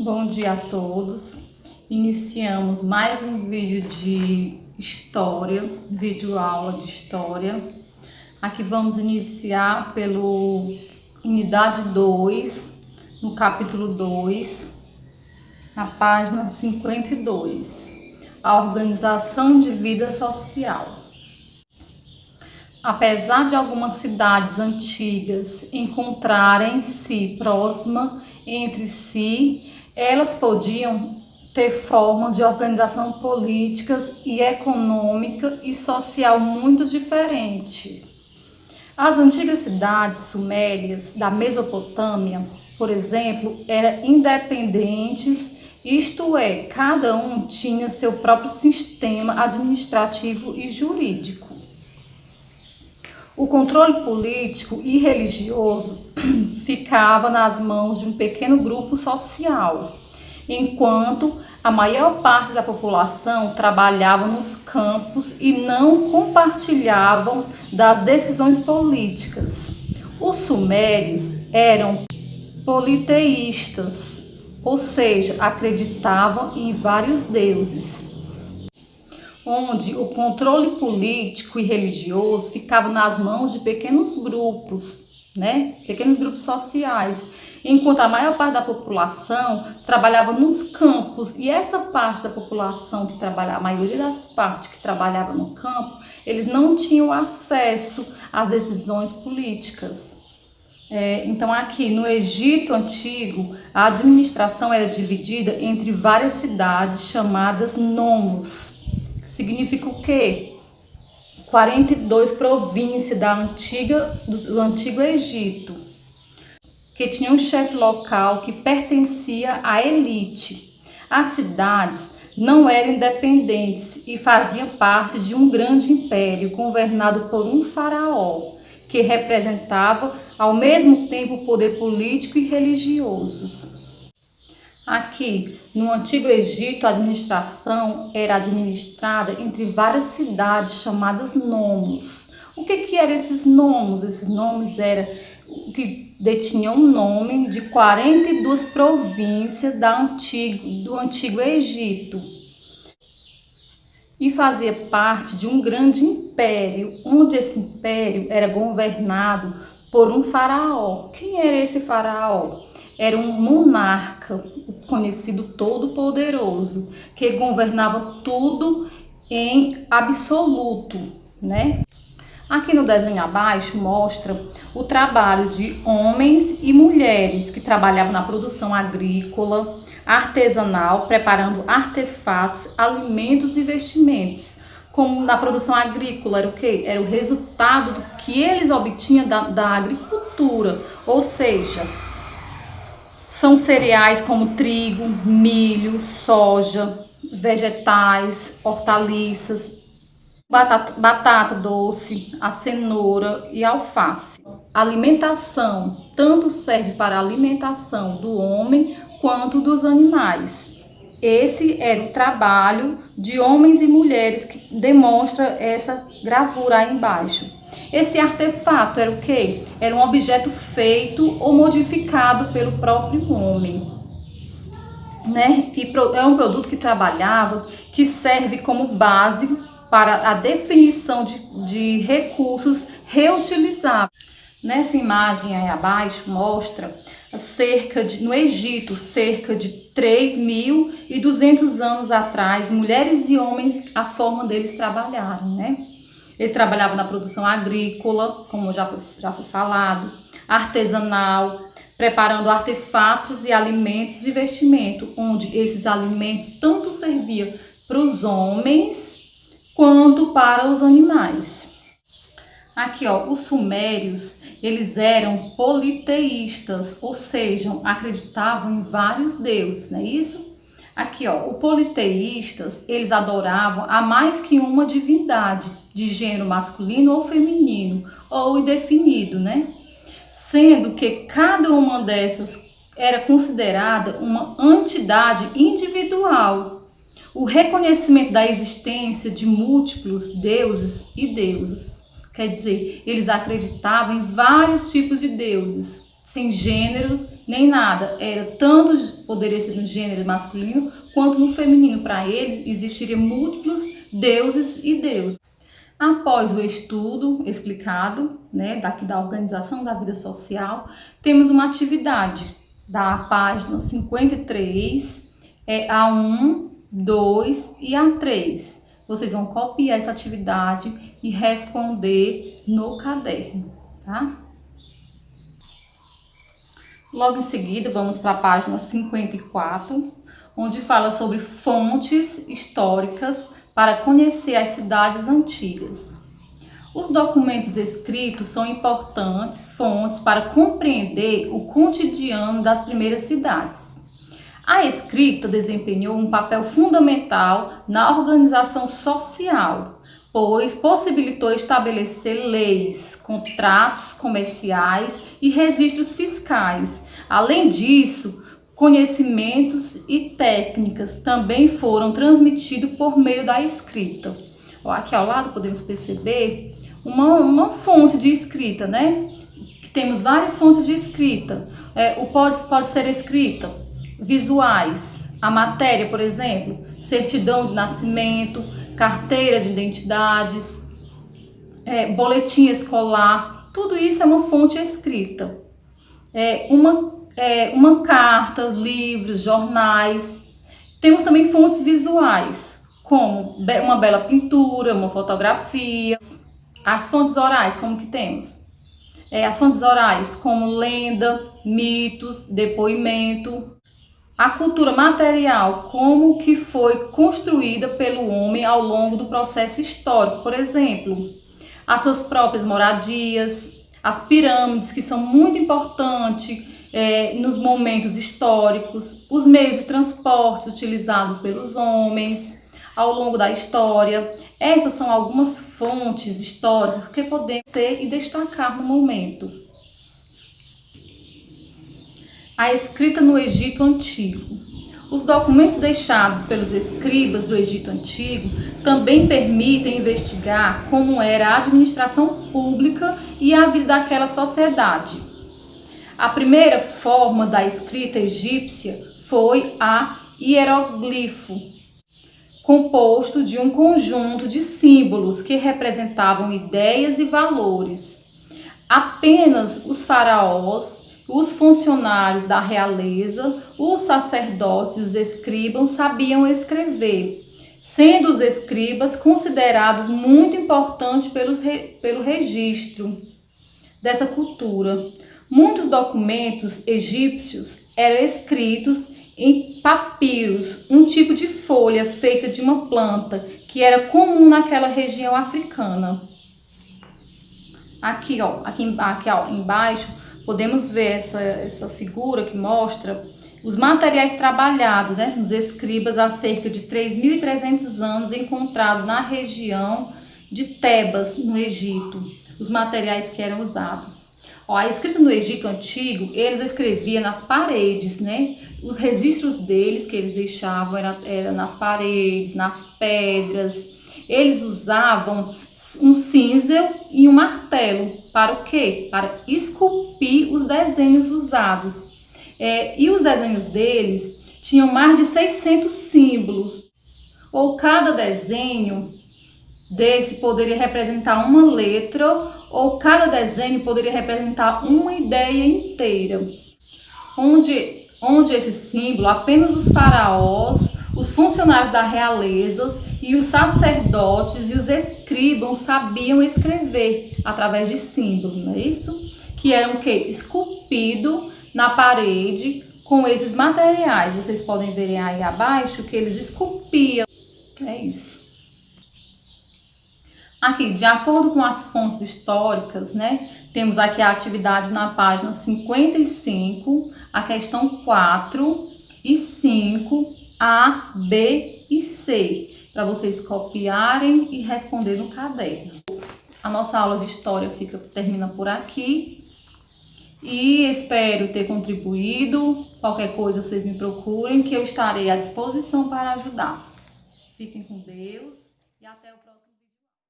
Bom dia a todos. Iniciamos mais um vídeo de história, vídeo aula de história. Aqui vamos iniciar pelo unidade 2, no capítulo 2, na página 52, a organização de vida social. Apesar de algumas cidades antigas encontrarem-se próximas entre si, elas podiam ter formas de organização políticas e econômica e social muito diferentes. As antigas cidades sumérias da Mesopotâmia, por exemplo, eram independentes, isto é, cada um tinha seu próprio sistema administrativo e jurídico. O controle político e religioso ficava nas mãos de um pequeno grupo social, enquanto a maior parte da população trabalhava nos campos e não compartilhavam das decisões políticas. Os sumérios eram politeístas, ou seja, acreditavam em vários deuses, onde o controle político e religioso ficava nas mãos de pequenos grupos, pequenos grupos sociais, enquanto a maior parte da população trabalhava nos campos. E essa parte da população que trabalhava, a maioria das partes que trabalhava no campo, eles não tinham acesso às decisões políticas. Então aqui no Egito Antigo, a administração era dividida entre várias cidades chamadas nomos. Significa o quê? 42 províncias do antigo Egito, que tinha um chefe local que pertencia à elite. As cidades não eram independentes e faziam parte de um grande império governado por um faraó, que representava ao mesmo tempo o poder político e religioso. Aqui, no Antigo Egito, a administração era administrada entre várias cidades chamadas nomos. O que eram esses nomos? Esses nomos eram o que detinham o nome de 42 províncias do Antigo Egito. E fazia parte de um grande império, onde esse império era governado por um faraó. Quem era esse faraó? Era um monarca, conhecido todo-poderoso, que governava tudo em absoluto, Aqui no desenho abaixo mostra o trabalho de homens e mulheres que trabalhavam na produção agrícola, artesanal, preparando artefatos, alimentos e vestimentos. Como na produção agrícola era o quê? Era o resultado do que eles obtinham da agricultura, ou seja, são cereais como trigo, milho, soja, vegetais, hortaliças, batata doce, a cenoura e alface. A alimentação tanto serve para a alimentação do homem quanto dos animais. Esse era o trabalho de homens e mulheres que demonstra essa gravura aí embaixo. Esse artefato era o quê? Era um objeto feito ou modificado pelo próprio homem, E é um produto que trabalhava, que serve como base para a definição de recursos reutilizáveis. Nessa imagem aí abaixo mostra no Egito, cerca de 3.200 anos atrás, mulheres e homens, a forma deles trabalharam, Ele trabalhava na produção agrícola, como já foi falado, artesanal, preparando artefatos e alimentos e vestimento, onde esses alimentos tanto serviam para os homens quanto para os animais. Aqui, os sumérios, eles eram politeístas, ou seja, acreditavam em vários deuses, não é isso? Aqui, os politeístas, eles adoravam a mais que uma divindade de gênero masculino ou feminino, ou indefinido, Sendo que cada uma dessas era considerada uma entidade individual. O reconhecimento da existência de múltiplos deuses e deusas. Quer dizer, eles acreditavam em vários tipos de deuses, sem gênero nem nada. Poderia ser no gênero masculino quanto no feminino. Para eles, existiriam múltiplos deuses e deusas. Após o estudo explicado, né, da organização da vida social, temos uma atividade da página 53, A1, 2 e A3. Vocês vão copiar essa atividade e responder no caderno, tá? Logo em seguida, vamos para a página 54, onde fala sobre fontes históricas para conhecer as cidades antigas. Os documentos escritos são importantes fontes para compreender o cotidiano das primeiras cidades. A escrita desempenhou um papel fundamental na organização social, pois possibilitou estabelecer leis, contratos comerciais e registros fiscais. Além disso, conhecimentos e técnicas também foram transmitidos por meio da escrita. Aqui ao lado podemos perceber uma fonte de escrita, né? Temos várias fontes de escrita. Pode ser escrita visuais, a matéria, por exemplo, certidão de nascimento, carteira de identidades, boletim escolar, tudo isso é uma fonte escrita. Uma carta, livros, jornais. Temos também fontes visuais, como uma bela pintura, uma fotografia. As fontes orais, como que temos? As fontes orais, como lenda, mitos, depoimento. A cultura material, como que foi construída pelo homem ao longo do processo histórico. Por exemplo, as suas próprias moradias, as pirâmides, que são muito importantes nos momentos históricos, os meios de transporte utilizados pelos homens ao longo da história. Essas são algumas fontes históricas que podemos ser e destacar no momento. A escrita no Egito Antigo. Os documentos deixados pelos escribas do Egito Antigo também permitem investigar como era a administração pública e a vida daquela sociedade. A primeira forma da escrita egípcia foi a hieroglifo, composto de um conjunto de símbolos que representavam ideias e valores. Apenas os faraós, os funcionários da realeza, os sacerdotes e os escribas sabiam escrever, sendo os escribas considerados muito importantes pelo registro dessa cultura. Muitos documentos egípcios eram escritos em papiros, um tipo de folha feita de uma planta que era comum naquela região africana. Aqui embaixo podemos ver essa figura que mostra os materiais trabalhados, né, nos escribas há cerca de 3.300 anos, encontrados na região de Tebas, no Egito, os materiais que eram usados. A escrita no Egito Antigo, eles escreviam nas paredes, né? Os registros deles que eles deixavam era nas paredes, nas pedras. Eles usavam um cinzel e um martelo. Para o quê? Para esculpir os desenhos usados. E os desenhos deles tinham mais de 600 símbolos. Ou cada desenho desse poderia representar uma letra, ou cada desenho poderia representar uma ideia inteira. Onde esse símbolo, apenas os faraós, os funcionários da realeza e os sacerdotes e os escribas sabiam escrever através de símbolos, não é isso? Que eram o quê? Esculpido na parede com esses materiais. Vocês podem ver aí abaixo que eles esculpiam. É isso. Aqui, de acordo com as fontes históricas, né, temos aqui a atividade na página 55, a questão 4 e 5, A, B e C, para vocês copiarem e responder no caderno. A nossa aula de história termina por aqui e espero ter contribuído. Qualquer coisa vocês me procurem que eu estarei à disposição para ajudar. Fiquem com Deus e até o próximo.